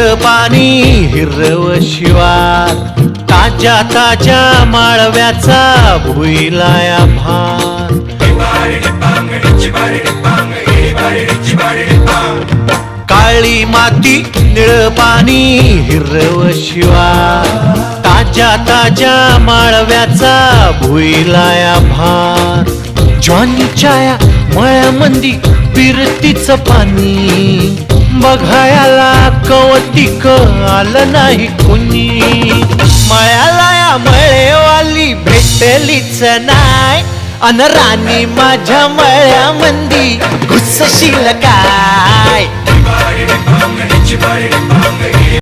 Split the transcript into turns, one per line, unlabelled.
निळ पाणी हिरव शिवार, ताज्या ताज्या माळव्याचा भुईलाया भार. काळी माती निळ पाणी हिरव शिवार, ताज्या ताज्या माळव्याचा भुईलाया भार. ज्वानीच्या या मळ्यामंदी फिरतीच पाणी, बघायला कवतिक आलं नाही कुणी. मळ्याला या मळेवाली भेटलीच नाय, अन राणी माझ्या मळ्यामंदी घुसशील काय.